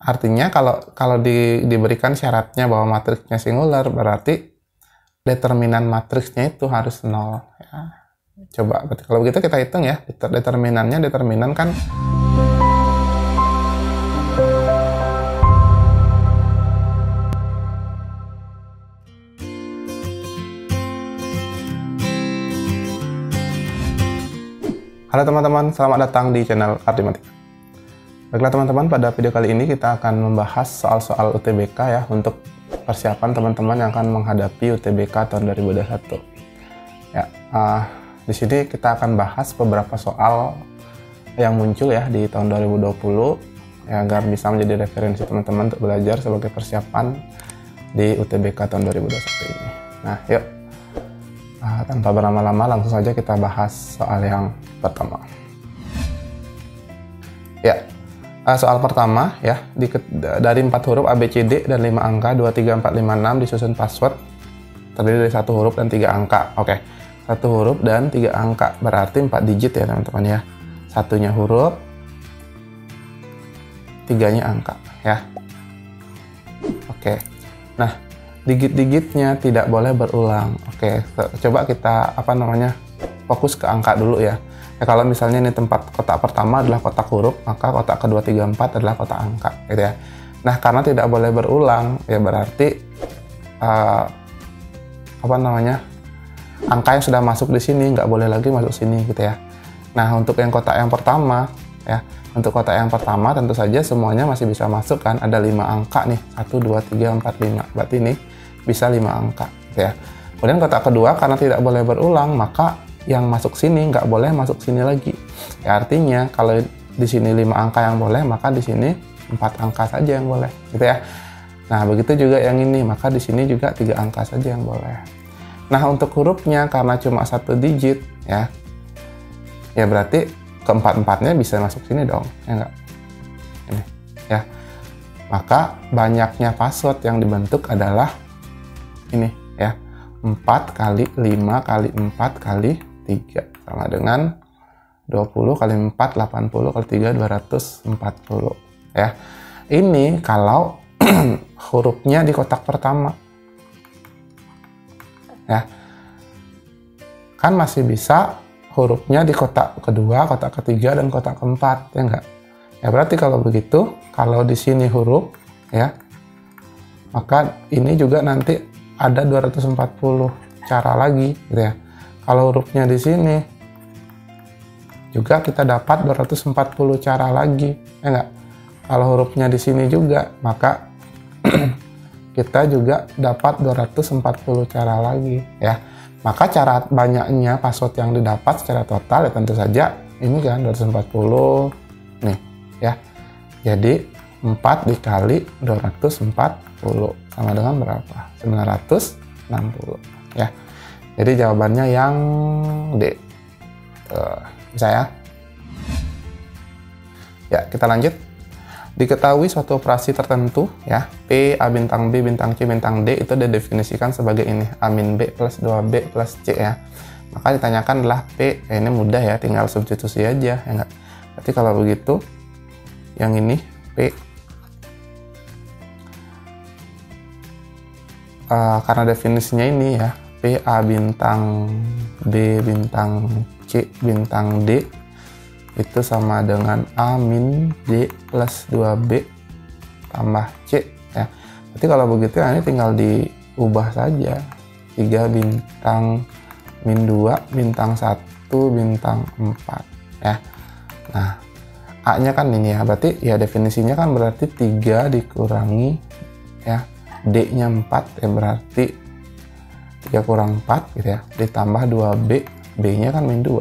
Artinya kalau diberikan syaratnya bahwa matriksnya singular, berarti determinan matriksnya itu harus 0. Ya. Coba, kalau begitu kita hitung ya, determinan kan Halo teman-teman, selamat datang di channel Artimatika. Baiklah teman-teman, pada video kali ini kita akan membahas soal-soal UTBK ya, untuk persiapan teman-teman yang akan menghadapi UTBK tahun 2021. Ya, di sini kita akan bahas beberapa soal yang muncul ya di tahun 2020 ya, agar bisa menjadi referensi teman-teman untuk belajar sebagai persiapan di UTBK tahun 2021 ini. Nah, yuk. Tanpa berlama-lama langsung saja kita bahas soal yang pertama. Ya, soal pertama ya, dari 4 huruf ABCD dan 5 angka 2, 3, 4, 5, 6 disusun password terdiri dari 1 huruf dan 3 angka. Oke, 1 huruf dan 3 angka berarti 4 digit ya teman-teman ya. Satunya huruf, 3-nya angka ya. Oke, nah digit-digitnya tidak boleh berulang. Oke, coba kita fokus ke angka dulu ya. Kalau misalnya ini tempat kotak pertama adalah kotak huruf, maka kotak kedua, 3, 4 adalah kotak angka gitu ya. Nah, karena tidak boleh berulang ya, berarti angka yang sudah masuk di sini nggak boleh lagi masuk sini gitu ya. Nah, untuk yang kotak yang pertama ya, untuk kotak yang pertama tentu saja semuanya masih bisa masuk kan, ada 5 angka nih, 1, 2, 3, 4, 5, berarti ini bisa 5 angka gitu ya. Kemudian kotak kedua karena tidak boleh berulang, maka yang masuk sini nggak boleh masuk sini lagi ya, artinya kalau di sini 5 angka yang boleh, maka di sini 4 angka saja yang boleh gitu ya. Nah, begitu juga yang ini, maka di sini juga 3 angka saja yang boleh. Nah, untuk hurufnya karena cuma 1 digit ya, ya berarti keempat-empatnya bisa masuk sini dong ya, enggak ini ya. Maka banyaknya password yang dibentuk adalah ini ya, 4 kali 5 kali 4 kali 3 sama dengan 20 kali 4 80 kali 3 240 ya. Ini kalau hurufnya di kotak pertama ya, kan masih bisa hurufnya di kotak kedua, kotak ketiga, dan kotak keempat ya enggak ya. Berarti kalau begitu, kalau di sini huruf ya, maka ini juga nanti ada 240 cara lagi gitu ya. Kalau hurufnya di sini juga kita dapat 240 cara lagi ya enggak. Kalau hurufnya di sini juga, maka kita juga dapat 240 cara lagi ya. Maka cara banyaknya password yang didapat secara total ya tentu saja ini kan 240 nih ya. Jadi 4 dikali 240 sama dengan berapa? 960 ya. Jadi jawabannya yang D. Bisa ya? Ya, kita lanjut. Diketahui suatu operasi tertentu ya, P, A bintang B bintang C bintang D itu didefinisikan sebagai ini, A min B plus 2B plus C ya. Maka ditanyakan adalah P, ini mudah ya, tinggal substitusi aja ya enggak. Berarti kalau begitu yang ini P, karena definisinya ini ya, P A bintang B bintang C bintang D itu sama dengan A min D plus 2B tambah C ya. Berarti kalau begitu ya, ini tinggal diubah saja, 3 bintang min 2 bintang 1 bintang 4 ya. Nah, A nya kan ini ya, berarti ya definisinya kan berarti 3 dikurangi ya, D nya 4 ya, berarti 3 kurang 4 gitu ya, ditambah 2B, B nya kan min 2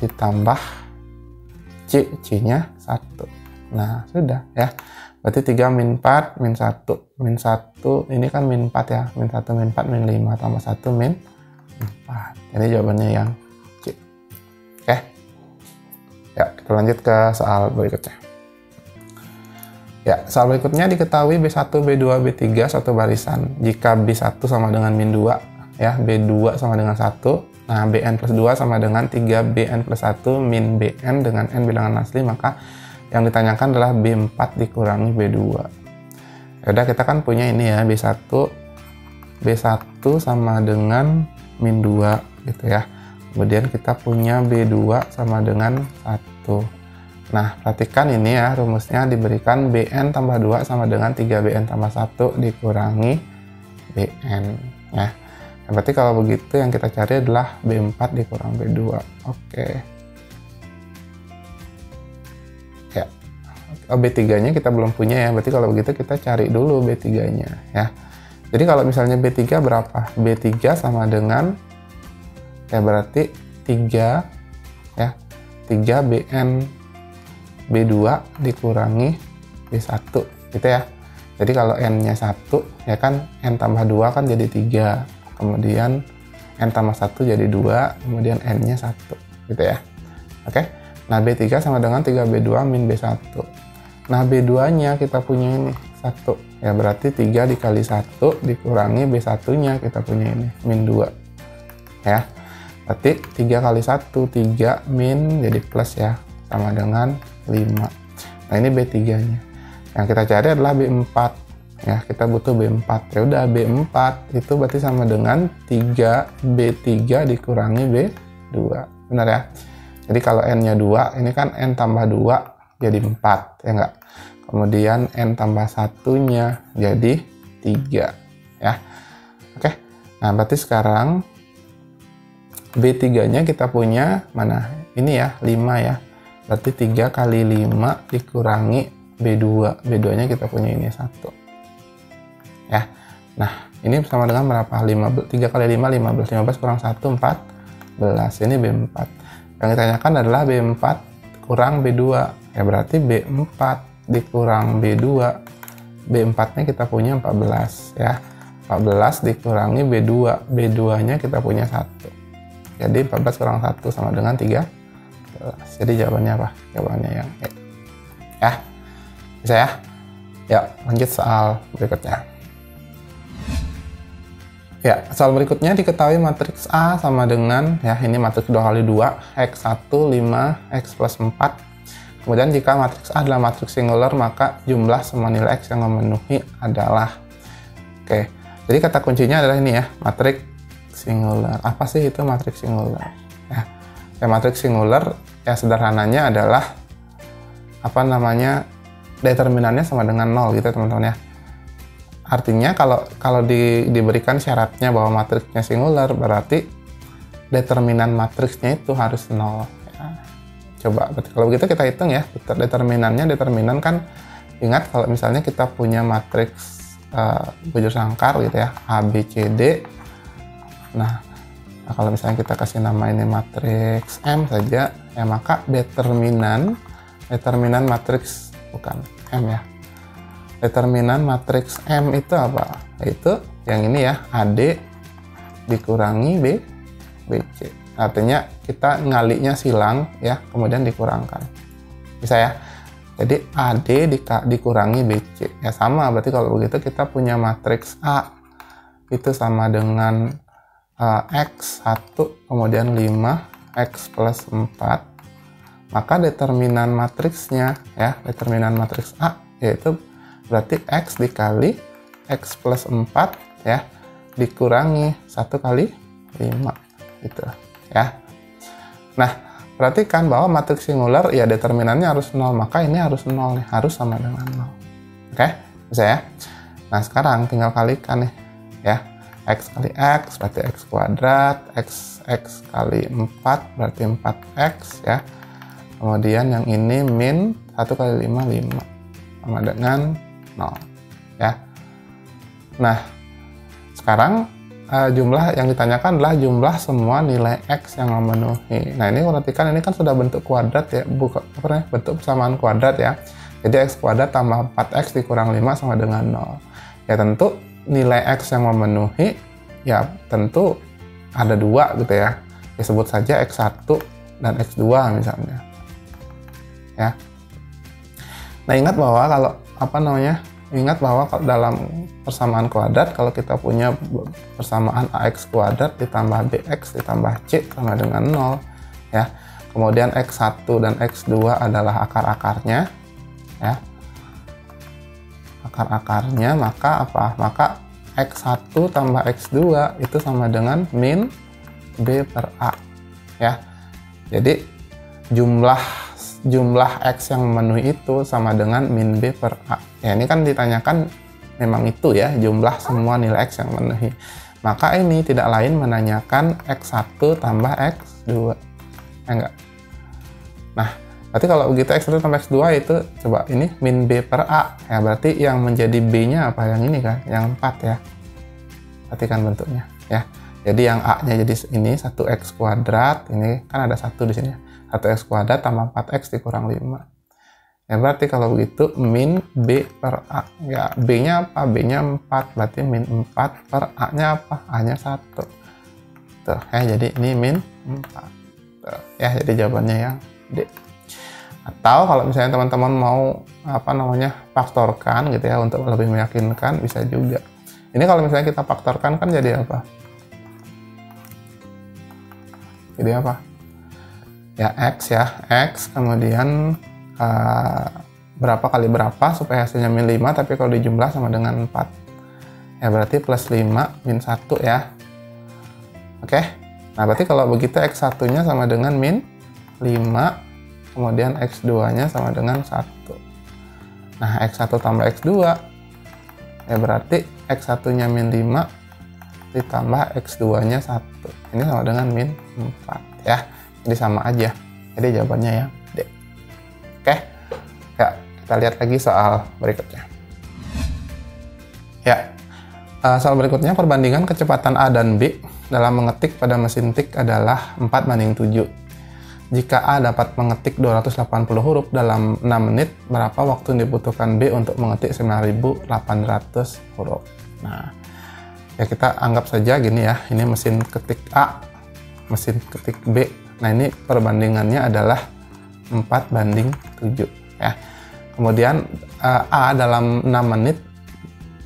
ditambah C, C nya 1. Nah, sudah ya, berarti 3 min 4 min 1 ini kan min 4 ya, min 1 min 4 min 5 tambah 1 min 4. Jadi jawabannya yang C. Oke ya, kita lanjut ke soal berikutnya. Ya, soal berikutnya diketahui B1, B2, B3 satu barisan jika B1 sama dengan min 2 ya, B2 sama dengan 1. Nah, Bn plus 2 sama dengan 3Bn plus 1 min Bn dengan n bilangan asli, maka yang ditanyakan adalah B4 dikurangi B2. Yaudah, kita kan punya ini ya, B1 sama dengan min 2 gitu ya. Kemudian kita punya B2 sama dengan 1. Nah, perhatikan ini ya, rumusnya diberikan Bn tambah 2 sama dengan 3Bn tambah 1 dikurangi Bn ya. Berarti kalau begitu yang kita cari adalah B4 dikurang B2. Oke. Ya. B3-nya kita belum punya ya, berarti kalau begitu kita cari dulu B3-nya ya. Jadi kalau misalnya B3 berapa? B3 sama dengan ya berarti 3 ya. 3Bn B2 dikurangi B1 gitu ya. Jadi kalau N-nya 1 ya kan, N tambah 2 kan jadi 3, kemudian N tambah 1 jadi 2, kemudian N-nya 1 gitu ya. Oke. Nah, B3 sama dengan 3B2 min B1. Nah, B2-nya kita punya ini 1 ya, berarti 3 dikali 1 dikurangi B1-nya kita punya ini min 2 ya. Berarti 3 kali 1 3 min jadi plus ya, sama dengan 5. Nah, ini B3-nya. Yang kita cari adalah B4. Ya, kita butuh B4. Ya udah, B4 itu berarti sama dengan 3B3 dikurangi B2. Benar ya? Jadi kalau N-nya 2, ini kan N tambah 2 jadi 4, ya enggak? Kemudian N tambah 1-nya jadi 3, ya. Oke. Nah, berarti sekarang B3-nya kita punya mana? Ini ya, 5 ya. Berarti 3 kali 5 dikurangi B2. B2-nya kita punya ini 1. Ya. Nah, ini sama dengan berapa? 3 kali 5, 15. 15 kurang 1, 14. Ini B4. Yang ditanyakan adalah B4 kurang B2. Ya, berarti B4 dikurang B2. B4-nya kita punya 14. Ya. 14 dikurangi B2. B2-nya kita punya 1. Jadi 14 kurang 1 sama dengan 3. Jadi jawabannya apa? Jawabannya yang E. Ya, bisa ya? Ya, lanjut soal berikutnya. Ya, soal berikutnya diketahui matriks A sama dengan, ya ini matriks 2 kali 2, X1, 5, X plus 4. Kemudian jika matriks A adalah matriks singular, maka jumlah semua nilai X yang memenuhi adalah. Oke, jadi kata kuncinya adalah ini ya, matriks singular. Apa sih itu matriks singular? Ya, matriks singular ya sederhananya adalah apa namanya, determinannya sama dengan 0 gitu teman-teman ya. Artinya kalau diberikan syaratnya bahwa matriksnya singular, berarti determinan matriksnya itu harus 0 ya. Coba kalau begitu kita hitung ya, determinan kan, ingat kalau misalnya kita punya matriks bujur sangkar gitu ya, A B C D. Nah, kalau misalnya kita kasih nama ini matriks M saja, ya maka determinan matriks bukan M ya. Determinan matriks M itu apa? Yaitu yang ini ya, AD dikurangi BC. Artinya kita ngalinya silang ya, kemudian dikurangkan. Bisa ya? Jadi AD dikurangi BC. Ya sama, berarti kalau begitu kita punya matriks A itu sama dengan X1 kemudian 5 X plus 4, maka determinan matriksnya ya, determinan matriks A yaitu berarti X dikali X plus 4 ya dikurangi 1 kali 5 gitu ya. Nah, perhatikan bahwa matriks singular ya determinannya harus 0, maka ini harus 0 nih, harus sama dengan 0. Oke, bisa ya? Nah, sekarang tinggal kalikan nih ya. X kali X berarti X kuadrat, X kali 4 berarti 4X ya. Kemudian yang ini min 1 kali 5, 5 sama dengan 0 ya. Nah, sekarang jumlah yang ditanyakan adalah jumlah semua nilai X yang memenuhi. Nah, ini perhatikan, ini kan sudah bentuk kuadrat ya, bukan bentuk persamaan kuadrat ya. Jadi X kuadrat tambah 4X dikurang 5 sama dengan 0. Ya tentu nilai X yang memenuhi ya tentu ada 2 gitu ya. Disebut saja X1 dan X2 misalnya. Ya. Nah, ingat bahwa kalau dalam persamaan kuadrat, kalau kita punya persamaan AX kuadrat ditambah BX ditambah C sama dengan 0 ya. Kemudian X1 dan X2 adalah akar-akarnya ya. Akar-akarnya, maka apa? Maka X1 tambah X2 itu sama dengan min B per A ya. Jadi jumlah X yang memenuhi itu sama dengan min B per A. Ya, ini kan ditanyakan memang itu ya, jumlah semua nilai X yang memenuhi. Maka ini tidak lain menanyakan X1 tambah X2. Ya enggak? Nah, berarti kalau begitu X1 tambah X2 itu, coba ini min B per A. Ya, berarti yang menjadi B-nya apa? Yang ini kan, yang 4 ya. Perhatikan bentuknya ya. Jadi yang A-nya jadi ini 1X kuadrat, ini kan ada 1 di sini. 1X kuadrat tambah 4X dikurang 5. Ya, berarti kalau begitu min B per A. Ya, B-nya apa? B-nya 4, berarti min 4 per A-nya apa? A-nya 1. Tuh, ya, jadi ini min 4. Tuh, ya, jadi jawabannya yang D. Atau kalau misalnya teman-teman mau faktorkan gitu ya untuk lebih meyakinkan, bisa juga. Ini kalau misalnya kita faktorkan kan jadi apa? Jadi apa? Ya X ya, X kemudian berapa kali berapa supaya hasilnya min 5, tapi kalau dijumlah sama dengan 4. Ya berarti plus 5 min 1 ya. Oke. Nah berarti kalau begitu X1-nya sama dengan min 5, kemudian X2-nya sama dengan 1. Nah X1 tambah X2, ya berarti X1-nya min 5 ditambah X2-nya 1. Ini sama dengan min 4 ya. Jadi sama aja. Jadi jawabannya yang D. Oke. Ya, kita lihat lagi soal berikutnya. Ya. Soal berikutnya, perbandingan kecepatan A dan B dalam mengetik pada mesin tik adalah 4:7. Jika A dapat mengetik 280 huruf dalam 6 menit, berapa waktu yang dibutuhkan B untuk mengetik 9.800 huruf? Nah, ya kita anggap saja gini ya, ini mesin ketik A, mesin ketik B. Nah, ini perbandingannya adalah 4:7 ya. Kemudian A dalam 6 menit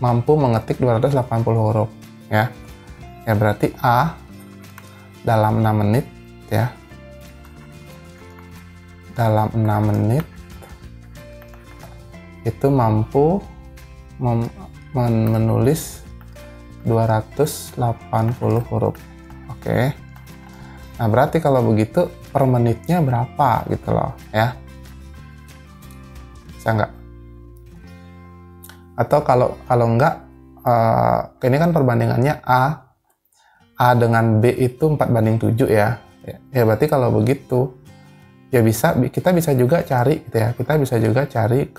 mampu mengetik 280 huruf ya. Ya berarti A dalam 6 menit ya. Dalam 6 menit itu mampu menulis 280 huruf. Oke. Nah, berarti kalau begitu per menitnya berapa gitu loh ya. Bisa nggak? Atau kalau enggak, ini kan perbandingannya A dengan B itu 4:7 ya. Ya berarti kalau begitu ya kita bisa juga cari gitu ya. Kita bisa juga cari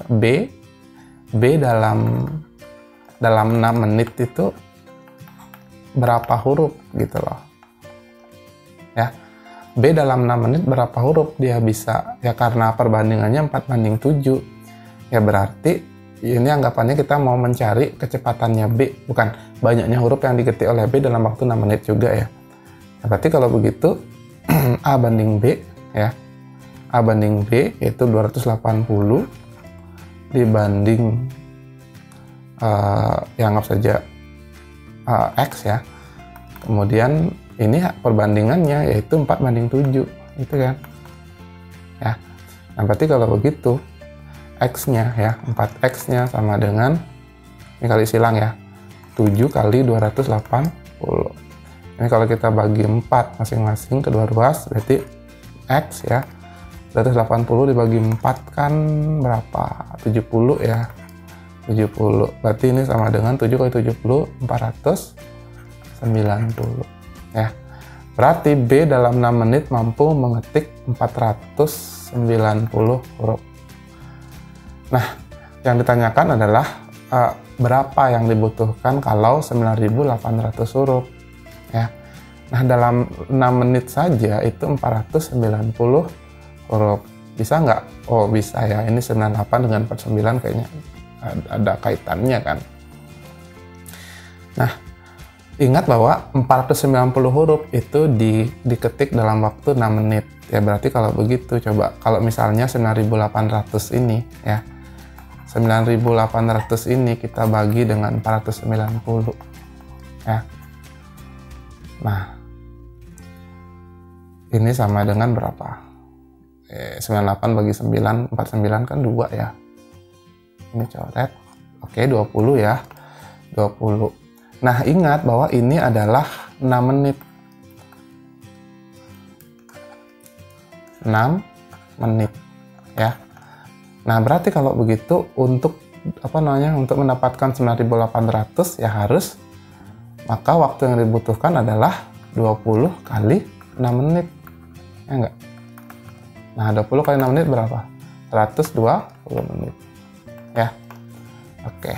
B dalam 6 menit itu berapa huruf gitu loh. Ya. B dalam 6 menit berapa huruf dia bisa? Ya karena perbandingannya 4:7. Ya berarti ini anggapannya kita mau mencari kecepatannya B, bukan banyaknya huruf yang diketik oleh B dalam waktu 6 menit juga ya. Ya berarti kalau begitu A banding B ya. A banding B yaitu 280 dibanding yang anggap saja X ya. Kemudian ini perbandingannya yaitu 4:7 gitu kan. Ya. Nah, berarti kalau begitu X-nya ya, 4X-nya sama dengan, ini kali silang ya, 7 kali 280. Ini kalau kita bagi 4 masing-masing kedua ruas, berarti X ya, 280 dibagi 4 kan berapa? 70 ya, 70. Berarti ini sama dengan 7 kali 70, 490 ya. Berarti B dalam 6 menit mampu mengetik 490 huruf. Nah, yang ditanyakan adalah berapa yang dibutuhkan kalau 9.800 huruf ya. Nah, dalam 6 menit saja itu 490 huruf. Bisa nggak? Oh, bisa ya. Ini 98 dengan 49 kayaknya ada kaitannya kan. Nah, ingat bahwa 490 huruf itu diketik dalam waktu 6 menit. Ya berarti kalau begitu coba kalau misalnya 9.800 ini ya. 9.800 ini kita bagi dengan 490 ya. Nah, ini sama dengan berapa? 98 bagi 9, 49 kan 2 ya. Ini coret. Oke, 20 ya. 20. Nah, ingat bahwa ini adalah 6 menit. 6 menit ya. Nah, berarti kalau begitu untuk untuk mendapatkan 9.800 ya harus, maka waktu yang dibutuhkan adalah 20 kali 6 menit. Ya enggak? Nah, 20 kali 6 menit berapa? 120 menit. Ya. Oke.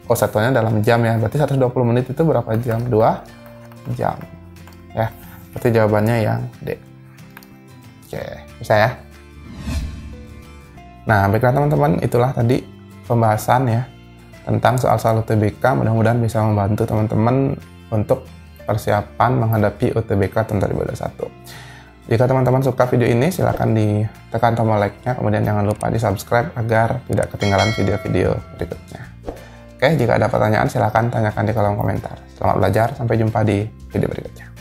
Oh, satuannya dalam jam ya. Berarti 120 menit itu berapa jam? 2 jam. Ya. Berarti jawabannya yang D. Oke, bisa ya. Nah, baiklah teman-teman, itulah tadi pembahasan ya tentang soal-soal UTBK. Mudah-mudahan bisa membantu teman-teman untuk persiapan menghadapi UTBK tahun 2021. Jika teman-teman suka video ini, silahkan ditekan tombol like-nya, kemudian jangan lupa di-subscribe agar tidak ketinggalan video-video berikutnya. Oke, jika ada pertanyaan silahkan tanyakan di kolom komentar. Selamat belajar, sampai jumpa di video berikutnya.